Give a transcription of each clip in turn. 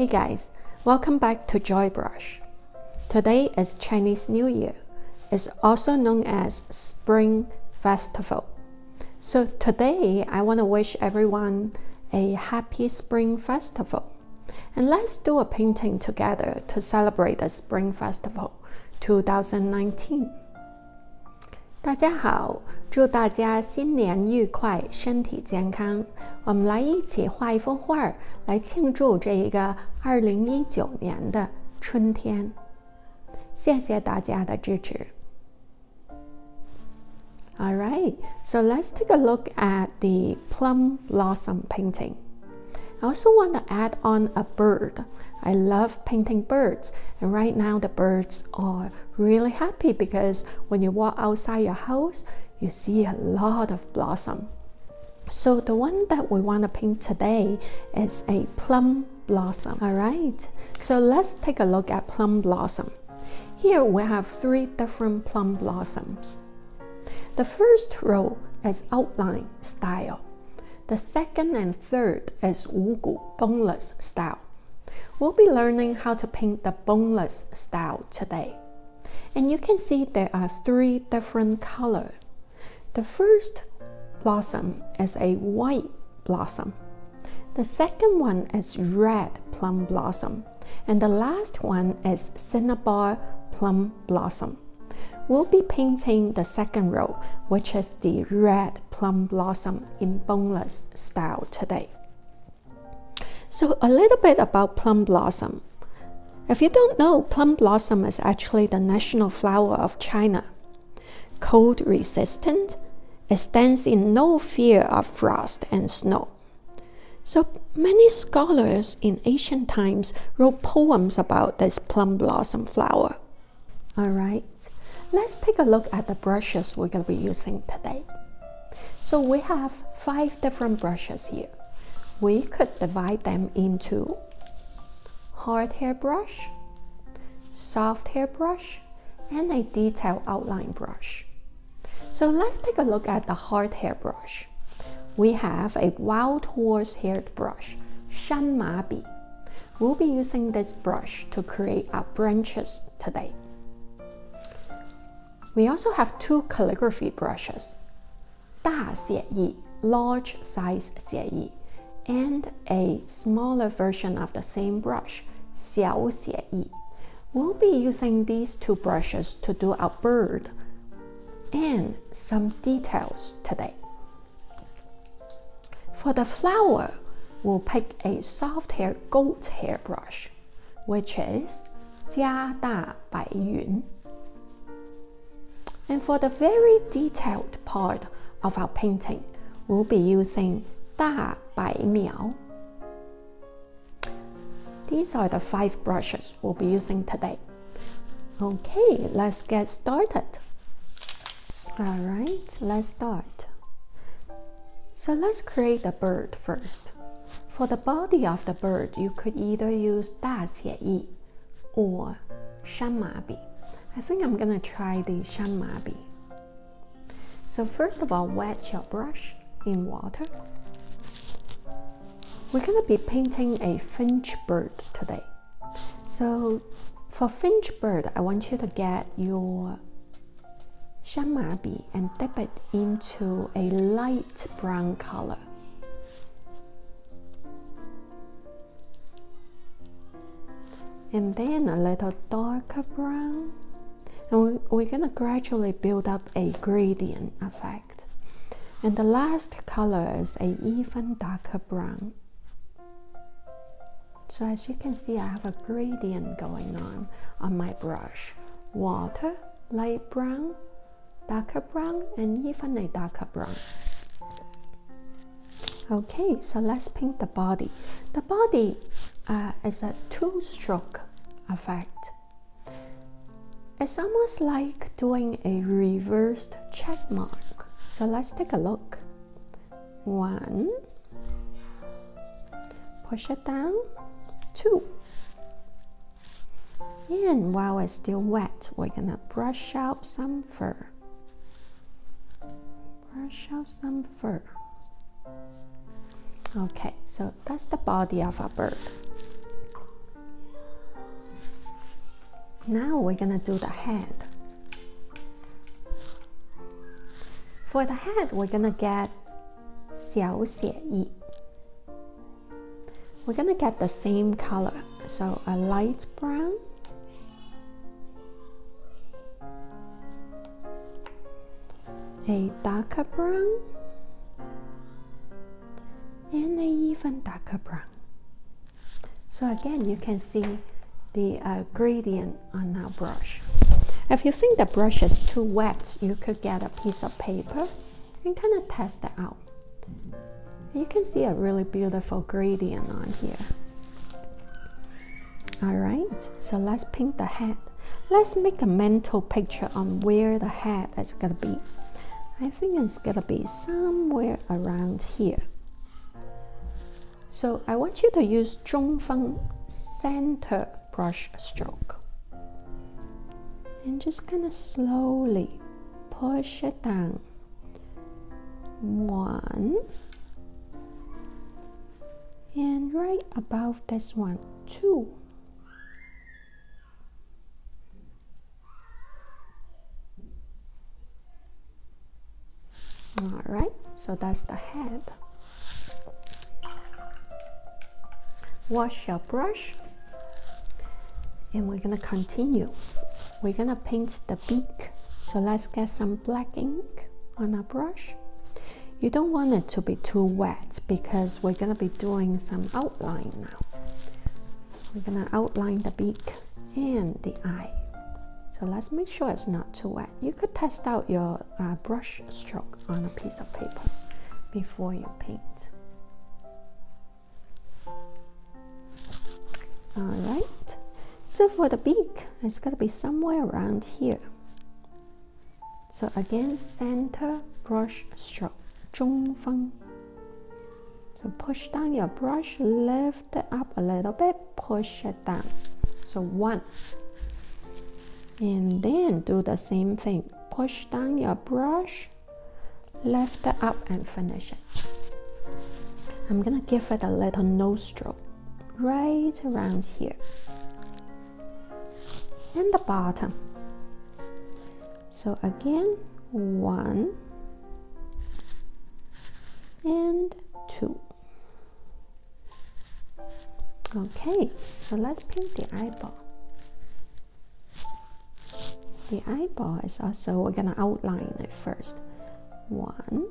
Hey guys, welcome back to Joy Brush. Today is Chinese New Year. It's also known as Spring Festival. So today I want to wish everyone a happy Spring Festival. And let's do a painting together to celebrate the Spring Festival 2019. 大家好，祝大家新年愉快，身体健康。我们来一起画一幅画，来庆祝这一个2019年的春天。谢谢大家的支持。All right, so let's take a look at the Plum Blossom painting. I also want to add on a bird. I love painting birds, and right now the birds are really happy because when you walk outside your house, you see a lot of blossom. So the one that we want to paint today is a plum blossom. All right, so let's take a look at plum blossom. Here we have 3 different plum blossoms. The first row is outline style. The second and third is 无骨 boneless style. We'll be learning how to paint the boneless style today. And you can see there are 3 different colors. The first blossom is a white blossom. The second one is red plum blossom. And the last one is cinnabar plum blossom. We'll be painting the second row, which is the red plum blossom in boneless style today. So a little bit about plum blossom. If you don't know, plum blossom is actually the national flower of China. Cold resistant, it stands in no fear of frost and snow. So many scholars in ancient times wrote poems about this plum blossom flower. All right. Let's take a look at the brushes we're going to be using today. So we have 5 different brushes here. We could divide them into hard hair brush, soft hair brush, and a detail outline brush. So let's take a look at the hard hair brush. We have a wild horse haired brush, 山麻笔. We'll be using this brush to create our branches today. We also have 2 calligraphy brushes, 大写意 large size 写意, and a smaller version of the same brush, 小写意. We'll be using these 2 brushes to do our bird and some details today. For the flower, we'll pick a soft hair goat hair brush, which is 加大白云. And for the very detailed part of our painting, we'll be using 大白描. These are the 5 brushes we'll be using today. Okay, let's get started. All right, let's start. So let's create the bird first. For the body of the bird, you could either use 大写意 or 山麻笔. I think I'm gonna try the 山麻笔. So first of all, wet your brush in water. We're gonna be painting a finch bird today. So for finch bird, I want you to get your 山麻笔 and dip it into a light brown color. And then a little darker brown. And we're going to gradually build up a gradient effect. And the last color is a even darker brown. So as you can see, I have a gradient going on my brush. Water, light brown, darker brown, and even a darker brown. Okay, so let's paint the body. The body is a 2-stroke effect. It's almost like doing a reversed check mark. So let's take a look. 1, push it down, 2. And while it's still wet, we're gonna brush out some fur. Brush out some fur. Okay, so that's the body of our bird. Now we're gonna do the head. For the head, we're gonna get 小写意. We're gonna get the same color, so a light brown, a darker brown, and an even darker brown. So again, you can see the gradient on our brush. If you think the brush is too wet, you could get a piece of paper and kind of test it out. You can see a really beautiful gradient on here. All right, so let's paint the head. Let's make a mental picture on where the head is gonna be. I think it's gonna be somewhere around here. So I want you to use 中分 center brush stroke. And just kind of slowly push it down. 1. And right above this one, 2. All right, so that's the head. Wash your brush, and we're gonna continue. We're gonna paint the beak. So let's get some black ink on our brush. You don't want it to be too wet because we're gonna be doing some outline now. We're gonna outline the beak and the eye. So let's make sure it's not too wet. You could test out your brush stroke on a piece of paper before you paint. All right, so for the beak, it's gonna be somewhere around here. So again, center brush stroke, 中分. So push down your brush, lift it up a little bit, push it down. So 1. And then do the same thing. Push down your brush, lift it up and finish it. I'm gonna give it a little nose stroke right around here. And the bottom. So again, 1 and 2. Okay, so let's paint the eyeball. The eyeball is also, we're gonna outline it first. 1,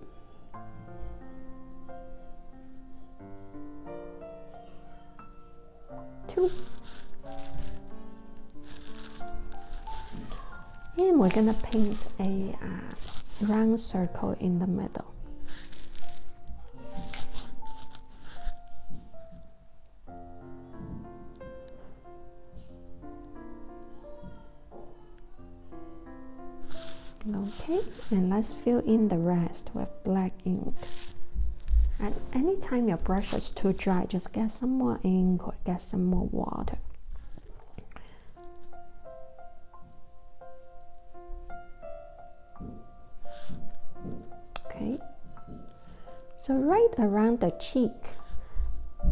2, and we're gonna paint a round circle in the middle. Okay, and let's fill in the rest with black ink. And anytime your brush is too dry, just get some more ink or get some more water. Okay, so right around the cheek,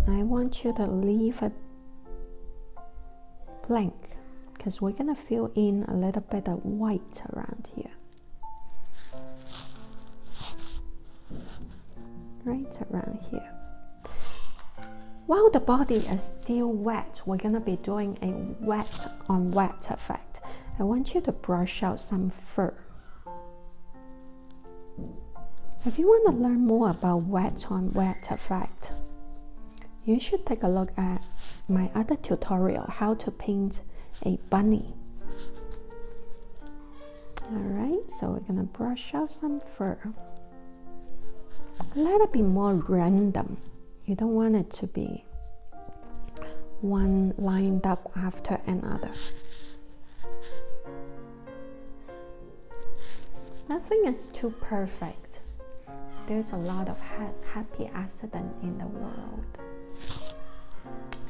I want you to leave it blank because we're gonna fill in a little bit of white around here. Right around here. While the body is still wet, we're gonna be doing a wet on wet effect. I want you to brush out some fur. If you want to learn more about wet on wet effect, you should take a look at my other tutorial, how to paint a bunny. Alright, so we're gonna brush out some fur. Let it be more random. You don't want it to be one lined up after another. Nothing is too perfect. There's a lot of happy accident in the world.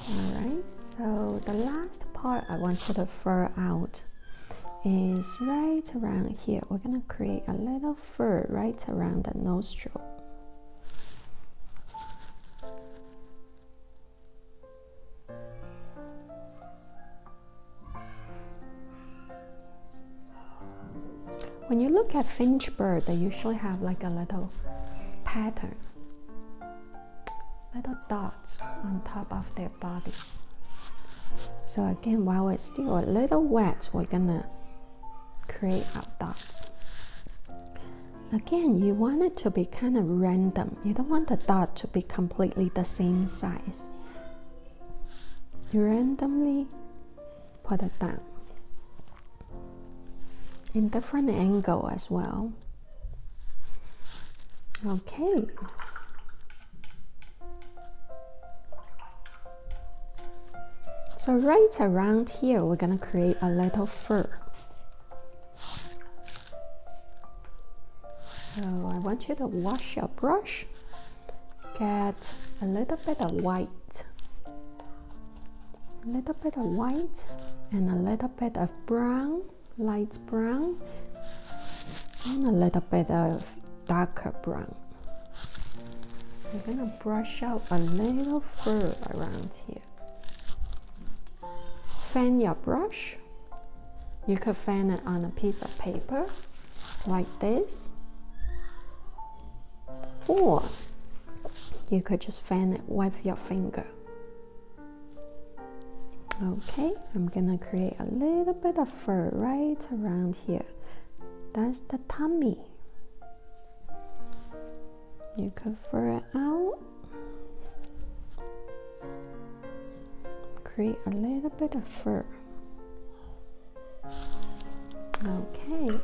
Alright, so the last part I want you to fur out is right around here. We're gonna create a little fur right around the nostril. When you look at finch bird, they usually have like a little pattern, little dots on top of their body. So again, while it's still a little wet, we're gonna create our dots. Again, you want it to be kind of random. You don't want the dot to be completely the same size. You randomly put it down in different angle as well. Okay. So right around here, we're gonna create a little fur. So I want you to wash your brush, get a little bit of white, and a little bit of brown, light brown, and a little bit of darker brown. We're gonna brush out a little fur around here. Fan your brush. You could fan it on a piece of paper like this, or you could just fan it with your finger. Okay, I'm gonna create a little bit of fur right around here. That's the tummy. You could fur it out. Create a little bit of fur. Okay.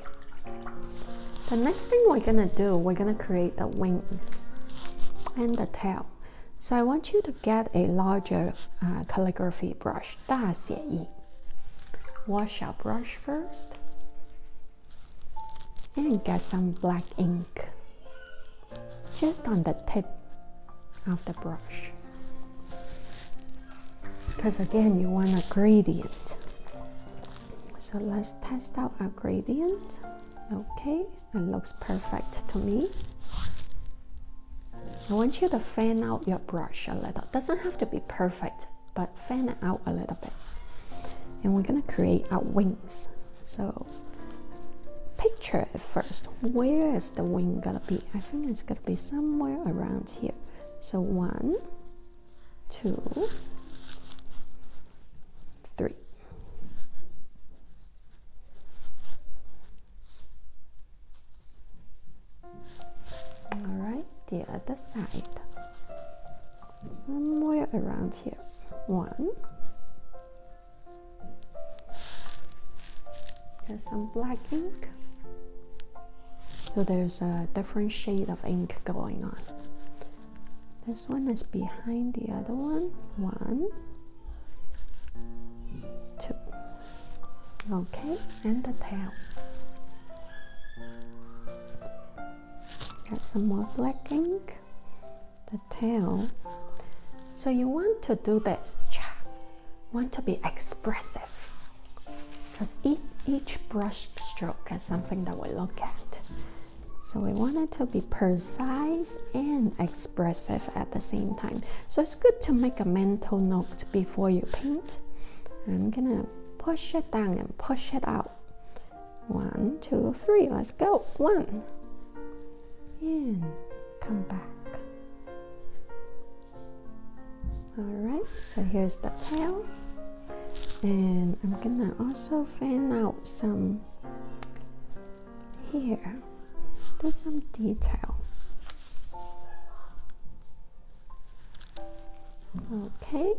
The next thing we're gonna do, we're gonna create the wings and the tail. So I want you to get a larger calligraphy brush, 大写意. Wash your brush first and get some black ink just on the tip of the brush. Because again, you want a gradient. So let's test out our gradient. Okay, it looks perfect to me. I want you to fan out your brush a little. Doesn't have to be perfect, but fan it out a little bit. And we're gonna create our wings. So picture it first. Where is the wing gonna be? I think it's gonna be somewhere around here. So 1, 2, 3. All right, the other side. Somewhere around here. 1. Get some black ink. So there's a different shade of ink going on. This one is behind the other one. 1, 2. Okay, and the tail. Get some more black ink. The tail. So you want to do this. Want to be expressive. Because each brush stroke is something that we look at. So we want it to be precise and expressive at the same time. So it's good to make a mental note before you paint. I'm gonna push it down and push it out. 1, 2, 3, let's go. 1. And come back. All right, so here's the tail. And I'm gonna also fan out some here. Do some detail. Okay.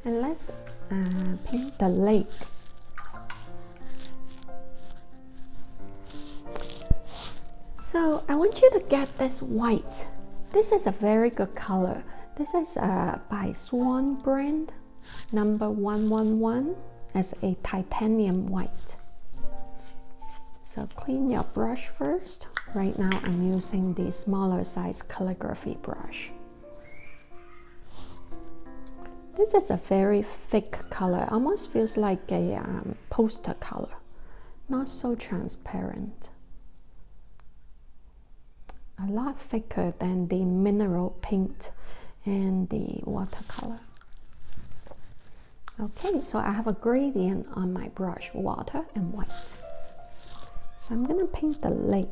And let's paint the leg. So I want you to get this white. This is a very good color. This is by Swan brand, number 111, as a titanium white. So clean your brush first. Right now I'm using the smaller size calligraphy brush. This is a very thick color, almost feels like a poster color, not so transparent. A lot thicker than the mineral paint and the watercolor. Okay, so I have a gradient on my brush, water and white. So I'm gonna paint the lake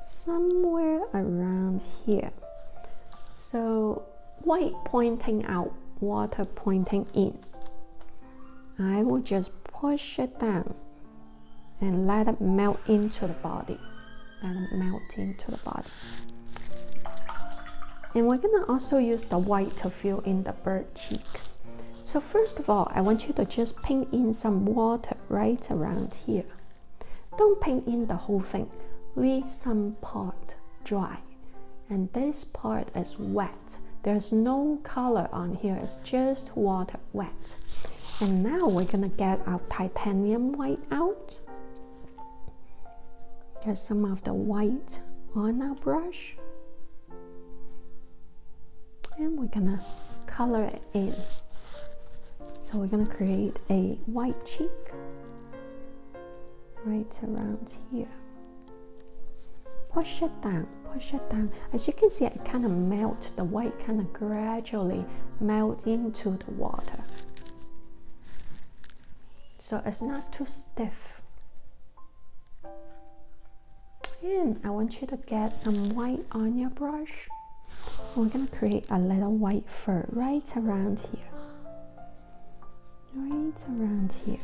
somewhere around here. So white pointing out, water pointing in. I will just push it down and let it melt into the body. Let it melt into the body. And we're gonna also use the white to fill in the bird cheek. So first of all, I want you to just paint in some water right around here. Don't paint in the whole thing. Leave some part dry. And this part is wet. There's no color on here, it's just water wet. And now we're gonna get our titanium white out. There's some of the white on our brush. And we're gonna color it in. So we're gonna create a white cheek right around here. Push it down, push it down. As you can see, it kind of melts, the white kind of gradually melt into the water. So it's not too stiff. And I want you to get some white on your brush. We're gonna create a little white fur right around here. Right around here.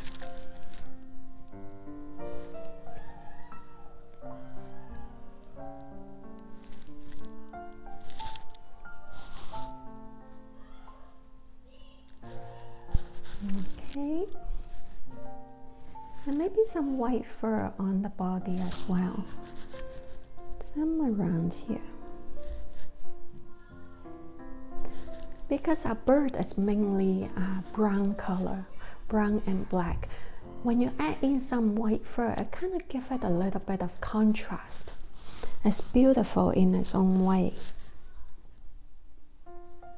Okay. And maybe some white fur on the body as well. Some around here. Because our bird is mainly brown color, brown and black, when you add in some white fur, it kind of gives it a little bit of contrast. It's beautiful in its own way.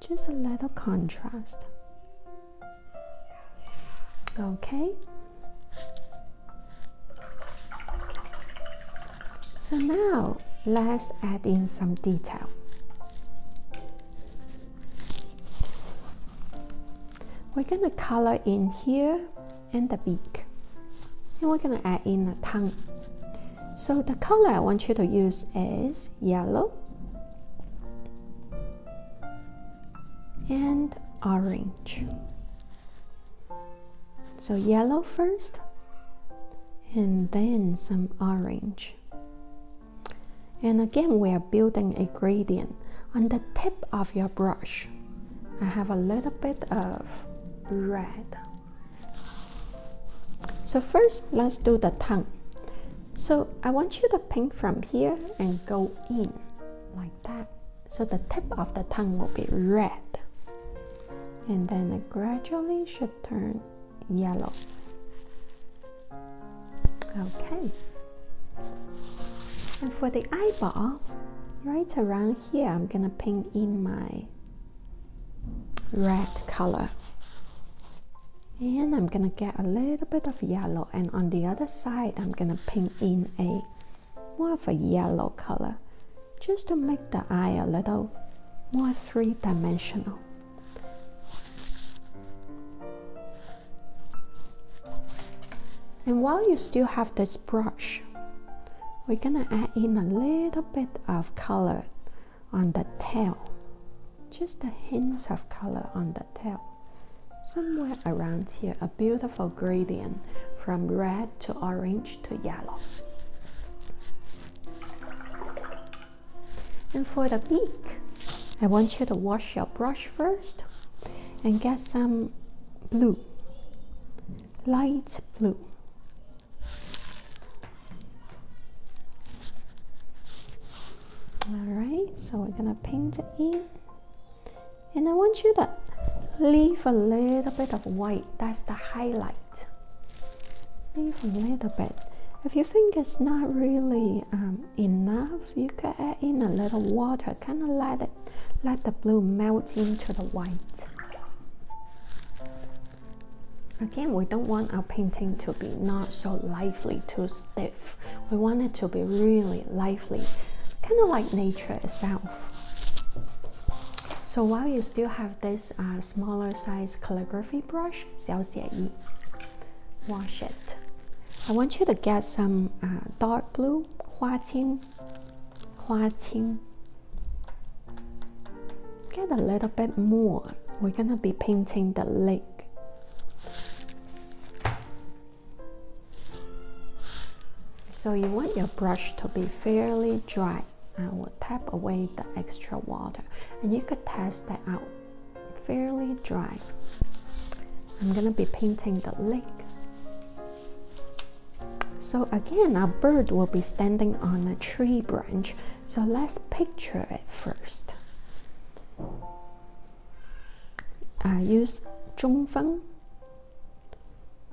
Just a little contrast. Okay. So now let's add in some detail. We're gonna color in here and the beak. And we're gonna add in the tongue. So the color I want you to use is yellow and orange. So yellow first, and then some orange. And again, we are building a gradient. On the tip of your brush, I have a little bit of red. So first, let's do the tongue. So I want you to paint from here and go in like that. So the tip of the tongue will be red. And then it gradually should turn yellow. Okay. And for the eyeball, right around here, I'm gonna paint in my red color. And I'm gonna get a little bit of yellow, and on the other side I'm gonna paint in a more of a yellow color, just to make the eye a little more three-dimensional. And while you still have this brush, we're gonna add in a little bit of color on the tail, just a hint of color on the tail. Somewhere around here, a beautiful gradient from red to orange to yellow. And for the beak, I want you to wash your brush first and get some blue, light blue. Alright, so we're gonna paint it in. And I want you to leave a little bit of white, that's the highlight. Leave a little bit. If you think it's not really enough, you could add in a little water, kind of let the blue melt into the white. Again, we don't want our painting to be not so lively, too stiff. We want it to be really lively, kind of like nature itself. So while you still have this smaller size calligraphy brush, 小写意, wash it. I want you to get some dark blue, 花青. Get a little bit more. We're gonna be painting the leg. So you want your brush to be fairly dry. I will tap away the extra water, and you could test that out. Fairly dry. I'm gonna be painting the leg. So again, our bird will be standing on a tree branch. So let's picture it first. Use 中分.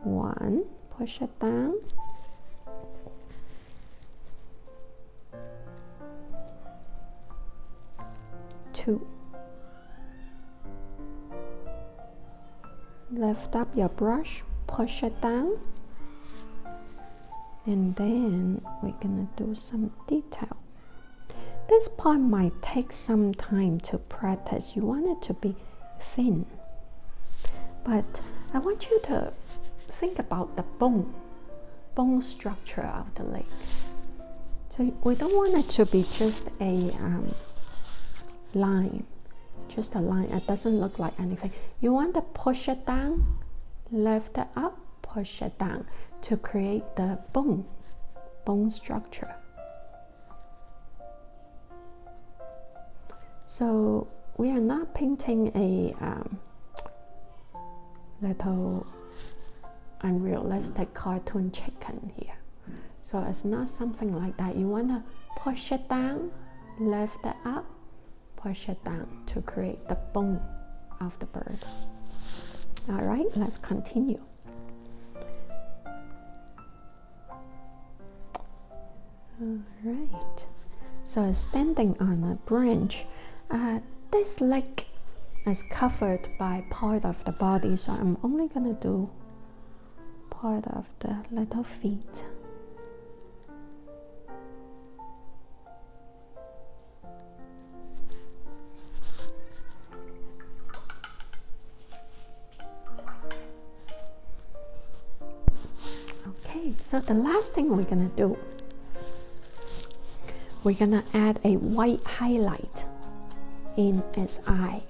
1, push it down. 2. Lift up your brush, push it down. And then we're gonna do some detail. This part might take some time to practice. You want it to be thin. But I want you to think about the bone structure of the leg. So we don't want it to be just a line. Just a line. It doesn't look like anything. You want to push it down, lift it up, push it down to create the bone structure. So we are not painting a little unrealistic cartoon chicken here. So it's not something like that. You want to push it down, lift it up, push it down to create the bone of the bird. All right, let's continue. All right, so standing on a branch, this leg is covered by part of the body, so I'm only gonna do part of the little feet. Okay, so the last thing we're gonna do, we're gonna add a white highlight in its eye.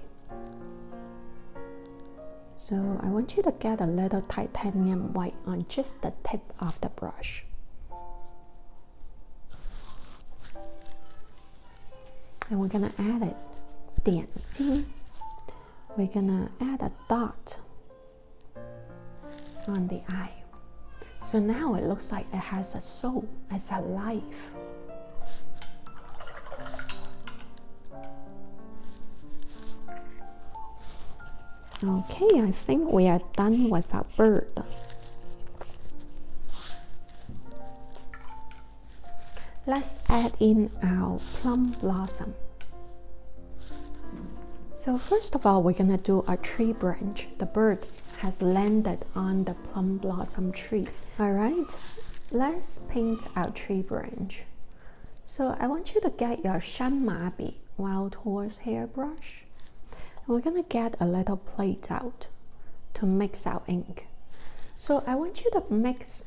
So I want you to get a little titanium white on just the tip of the brush. And we're gonna add it, 点睛. We're gonna add a dot on the eye. So now it looks like it has a soul, it's alive. Okay, I think we are done with our bird. Let's add in our plum blossom. So first of all, we're gonna do a tree branch. The bird has landed on the plum blossom tree. All right, let's paint our tree branch. So I want you to get your 山麻笔, wild horse hair brush. And we're gonna get a little plate out to mix our ink. So I want you to mix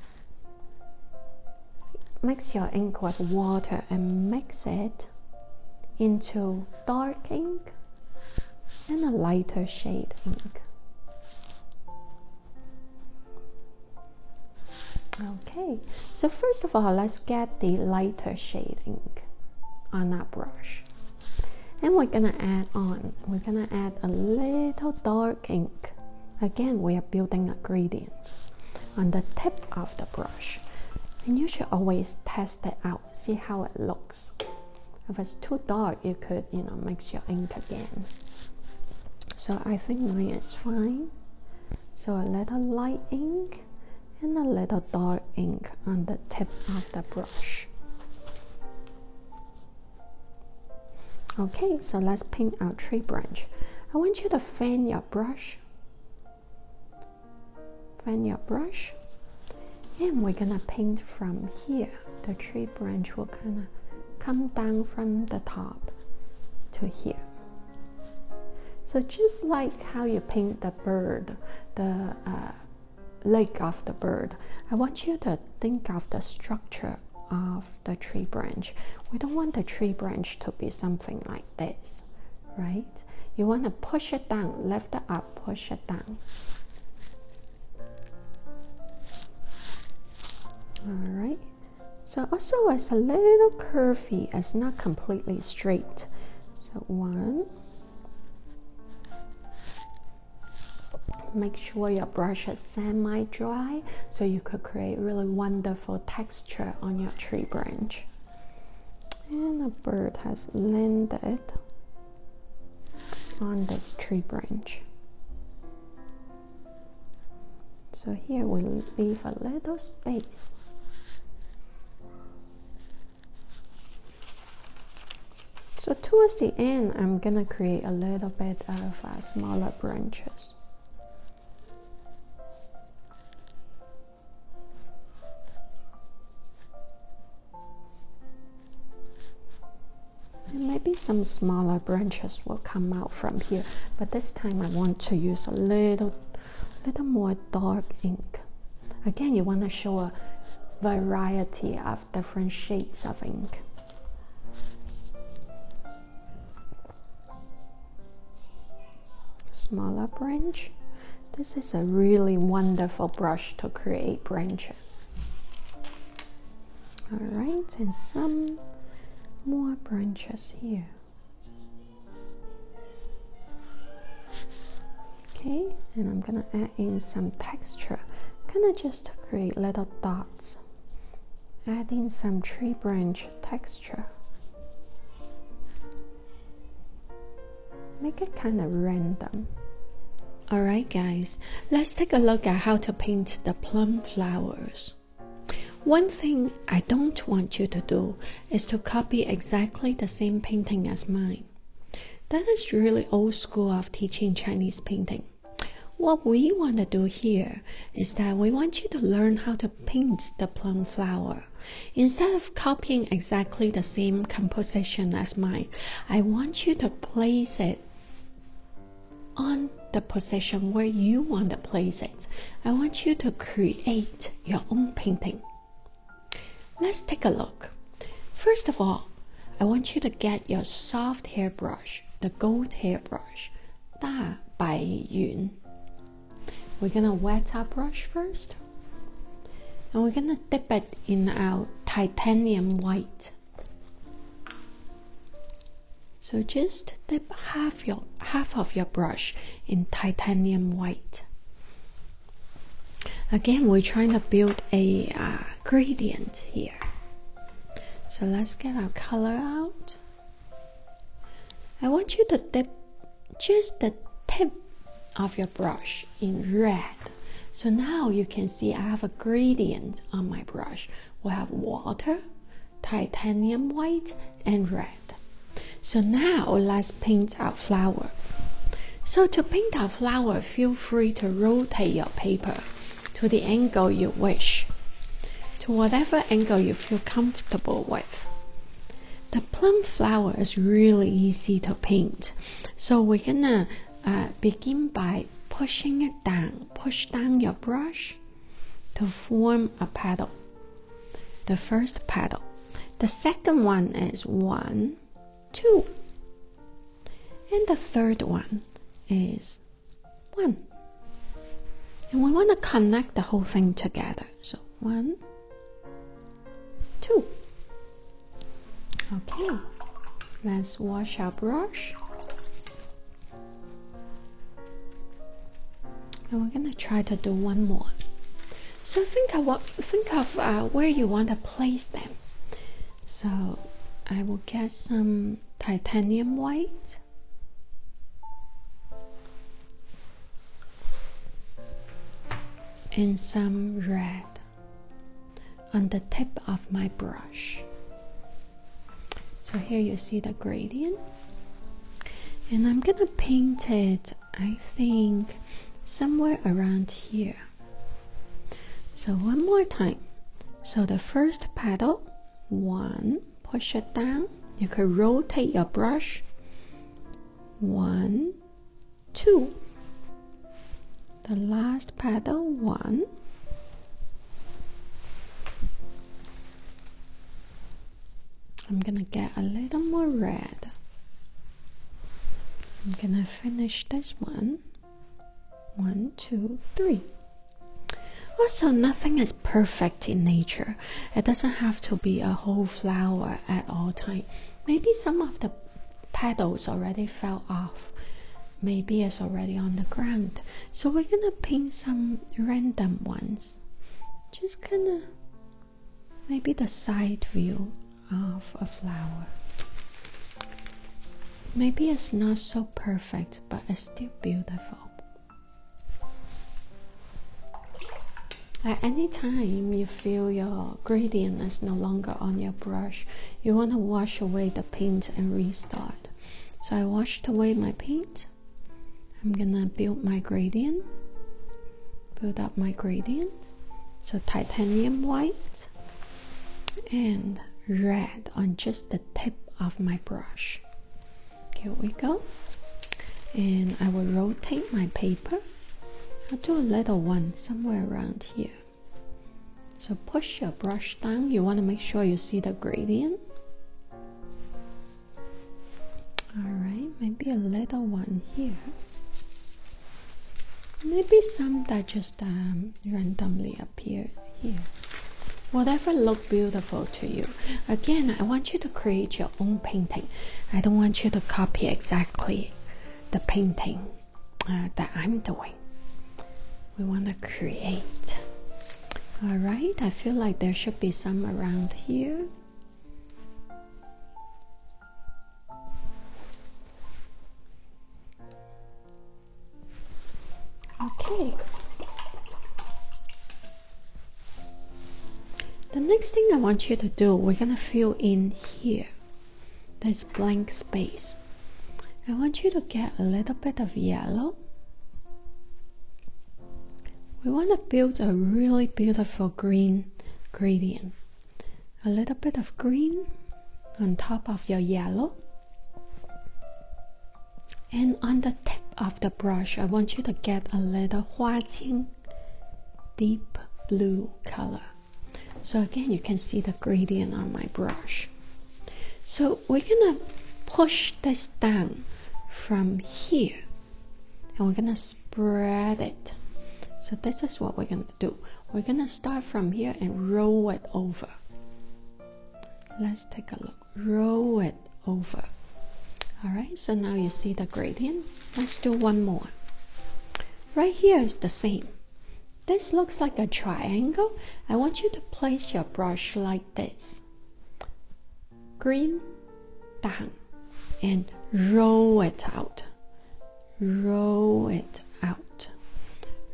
your ink with water and mix it into dark ink and a lighter shade ink. Okay, so first of all, let's get the lighter shade ink on our brush. And we're gonna add a little dark ink. Again, we are building a gradient on the tip of the brush. And you should always test it out, see how it looks. If it's too dark, you could, mix your ink again. So I think mine is fine. So a little light ink and a little dark ink on the tip of the brush. Okay, so let's paint our tree branch. I want you to fan your brush. Fan your brush. And we're gonna paint from here. The tree branch will kind of come down from the top to here. So just like how you paint the bird, the leg of the bird, I want you to think of the structure of the tree branch. We don't want the tree branch to be something like this, right? You want to push it down, lift it up, push it down. All right. So also it's a little curvy, it's not completely straight. So one. Make sure your brush is semi-dry so you could create really wonderful texture on your tree branch. And the bird has landed on this tree branch. So here we leave a little space. So towards the end, I'm gonna create a little bit of smaller branches. And maybe some smaller branches will come out from here, but this time I want to use a little more dark ink. Again, you want to show a variety of different shades of ink. Smaller branch. This is a really wonderful brush to create branches. All right, and some more branches here. Okay, and I'm gonna add in some texture, kind of just to create little dots. Add in some tree branch texture. Make it kind of random. Alright guys, let's take a look at how to paint the plum flowers. One thing I don't want you to do is to copy exactly the same painting as mine. That is really old school of teaching Chinese painting. What we want to do here is that we want you to learn how to paint the plum flower. Instead of copying exactly the same composition as mine, I want you to place it on the position where you want to place it. I want you to create your own painting. Let's take a look. First of all, I want you to get your soft hairbrush, the gold hairbrush. 大白云. We're gonna wet our brush first, and we're gonna dip it in our titanium white. So just dip half of your brush in titanium white. Again, we're trying to build a gradient here. So let's get our color out. I want you to dip just the tip of your brush in red. So now you can see I have a gradient on my brush. We have water, titanium white, and red. So now let's paint our flower. So to paint our flower, feel free to rotate your paper to the angle you wish, to whatever angle you feel comfortable with. The plum flower is really easy to paint. So we're gonna begin by pushing it down. Push down your brush to form a petal. The first petal. The second one is 1, 2. And the third one is 1. And we want to connect the whole thing together. So 1, 2. Okay, let's wash our brush. And we're gonna try to do one more. So think of where you want to place them. So I will get some titanium white. And some red on the tip of my brush. So here you see the gradient. And I'm gonna paint it, I think, somewhere around here. So one more time. So the first petal, 1, push it down. You could rotate your brush. 1, 2. The last petal, 1. I'm gonna get a little more red. I'm gonna finish this one. 1, 2, 3. Also, nothing is perfect in nature. It doesn't have to be a whole flower at all times. Maybe some of the petals already fell off. Maybe it's already on the ground. So we're gonna paint some random ones. Just kinda, maybe the side view of a flower. Maybe it's not so perfect, but it's still beautiful. At any time you feel your gradient is no longer on your brush, you want to wash away the paint and restart. So I washed away my paint. I'm gonna build my gradient, build up my gradient. So titanium white and red on just the tip of my brush. Here we go. And I will rotate my paper. I'll do a little one somewhere around here. So push your brush down. You want to make sure you see the gradient. Alright, maybe a little one here. Maybe some that just randomly appear here. Whatever look beautiful to you. Again, I want you to create your own painting. I don't want you to copy exactly the painting that I'm doing. We want to create. Alright, I feel like there should be some around here. Okay. The next thing I want you to do, we're going to fill in here, this blank space. I want you to get a little bit of yellow. We want to build a really beautiful green gradient. A little bit of green on top of your yellow. And on the tip of the brush, I want you to get a little huajing, deep blue color. So again, you can see the gradient on my brush. So we're gonna push this down from here and we're gonna spread it. So this is what we're gonna do. We're gonna start from here and roll it over. Let's take a look. Roll it over. Alright, so now you see the gradient. Let's do one more. Right here is the same. This looks like a triangle. I want you to place your brush like this. Green, down, and roll it out. Roll it out.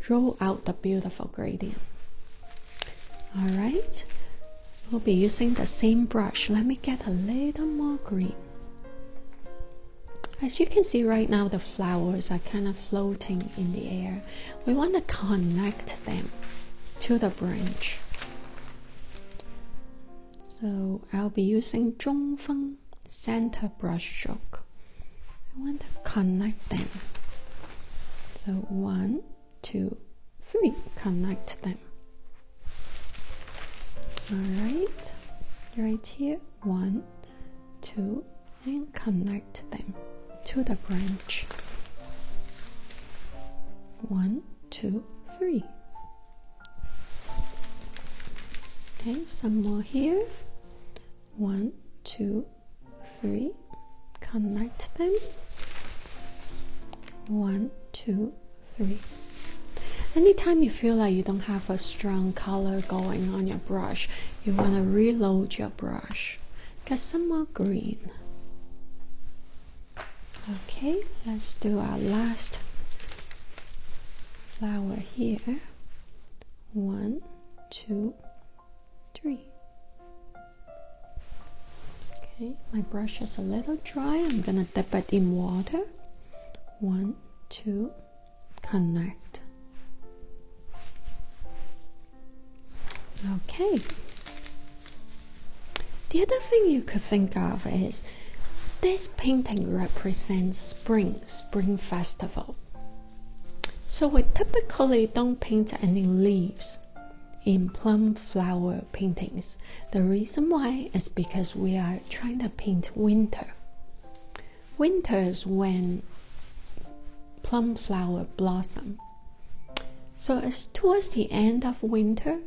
Roll out the beautiful gradient. Alright, we'll be using the same brush. Let me get a little more green. As you can see right now, the flowers are kind of floating in the air. We want to connect them to the branch. So I'll be using 中锋 center brush stroke. I want to connect them. So 1, 2, 3, connect them. Alright, right here, 1, 2, and connect them to the branch. 1, 2, 3. Okay, some more here. 1, 2, 3. Connect them. 1, 2, 3. Anytime you feel like you don't have a strong color going on your brush, you want to reload your brush. Get some more green. Okay, let's do our last flower here. 1, 2, 3. Okay, my brush is a little dry. I'm gonna dip it in water. 1, 2, connect. Okay. The other thing you could think of is this painting represents spring festival. So we typically don't paint any leaves in plum flower paintings. The reason why is because we are trying to paint winter. Winter is when plum flower blossom. So it's towards the end of winter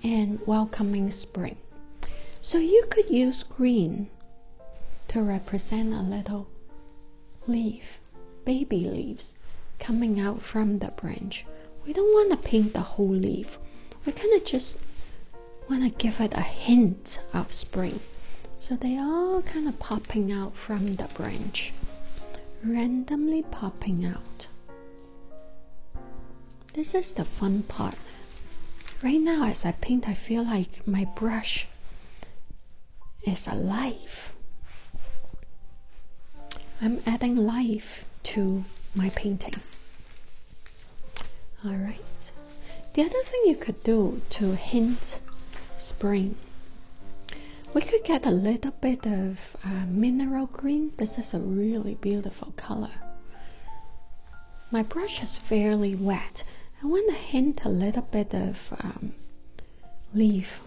and welcoming spring. So you could use green to represent a little leaf, baby leaves coming out from the branch. We don't want to paint the whole leaf. We kind of just want to give it a hint of spring. So they all kind of popping out from the branch, randomly popping out. This is the fun part. Right now as I paint, I feel like my brush is alive. I'm adding life to my painting. Alright. The other thing you could do to hint spring, we could get a little bit of mineral green. This is a really beautiful color. My brush is fairly wet. I want to hint a little bit of leaf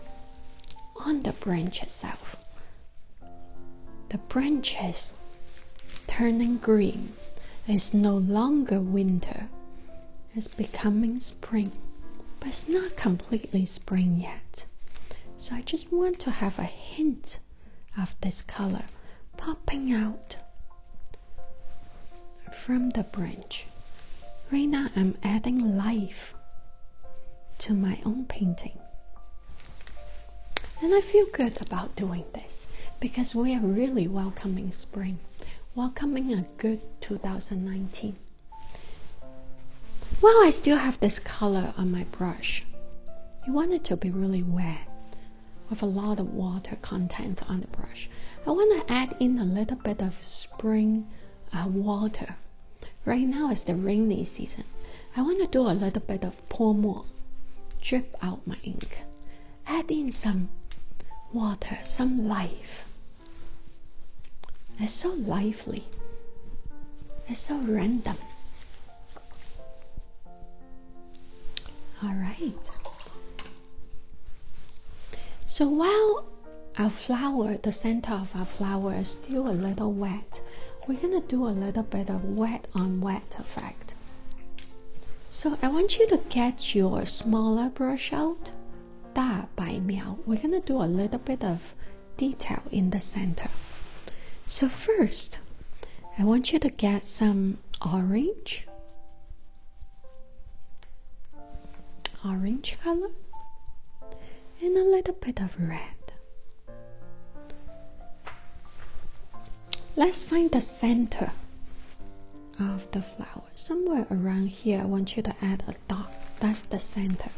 on the branch itself. The branches turning green. It's no longer winter. It's becoming spring, but it's not completely spring yet. So I just want to have a hint of this color popping out from the branch. Right now I'm adding life to my own painting. And I feel good about doing this because we are really welcoming spring, welcoming a good 2019. Well, I still have this color on my brush. You want it to be really wet with a lot of water content on the brush. I want to add in a little bit of spring water. Right now is the rainy season. I want to do a little bit of pour more, drip out my ink, add in some water, some life. It's so lively. It's so random. Alright. So while our flower, the center of our flower is still a little wet, we're going to do a little bit of wet on wet effect. So I want you to get your smaller brush out. 大白描. We're going to do a little bit of detail in the center. So first, I want you to get some orange color and a little bit of red. Let's find the center of the flower. Somewhere around here, I want you to add a dot. That's the center.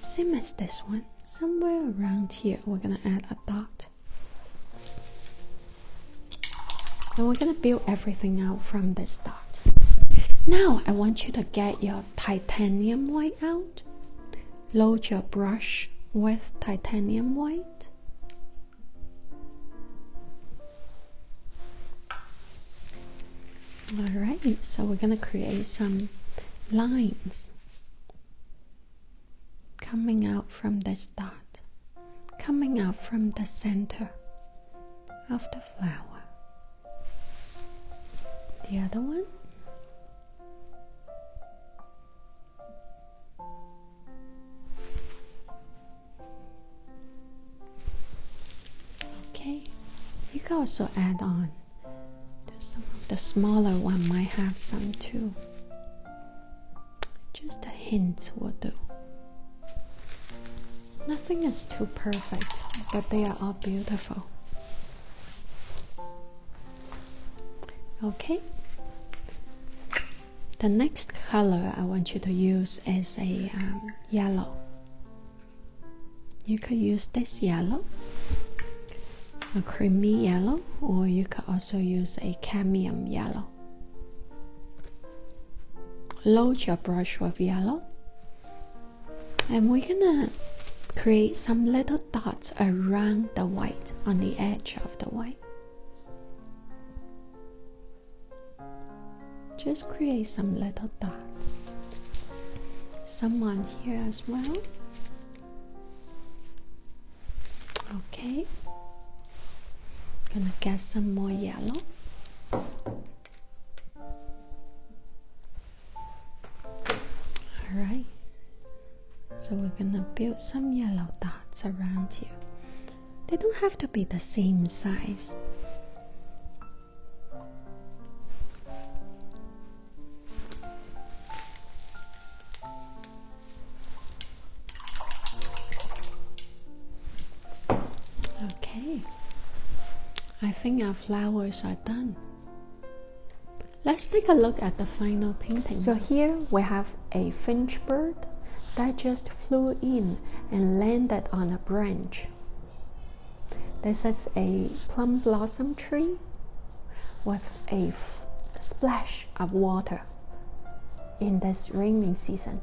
Same as this one. Somewhere around here, we're going to add a dot. And we're going to build everything out from this dot. Now, I want you to get your titanium white out. Load your brush with titanium white. Alright, so we're going to create some lines coming out from this dot, coming out from the center of the flower. The other one. Okay, you can also add on to some of the smaller one, might have some too. Just a hint will do. Nothing is too perfect, but they are all beautiful. Okay. The next color I want you to use is a yellow. You could use this yellow, a creamy yellow, or you could also use a cadmium yellow. Load your brush with yellow, and we're gonna create some little dots around the white, on the edge of the white. Just create some little dots. someone here as well. Okay, gonna get some more yellow. Alright, so we're gonna build some yellow dots around here. They don't have to be the same size. Okay, I think our flowers are done. Let's take a look at the final painting. So here we have a finch bird that just flew in and landed on a branch. This is a plum blossom tree with a splash of water in this rainy season.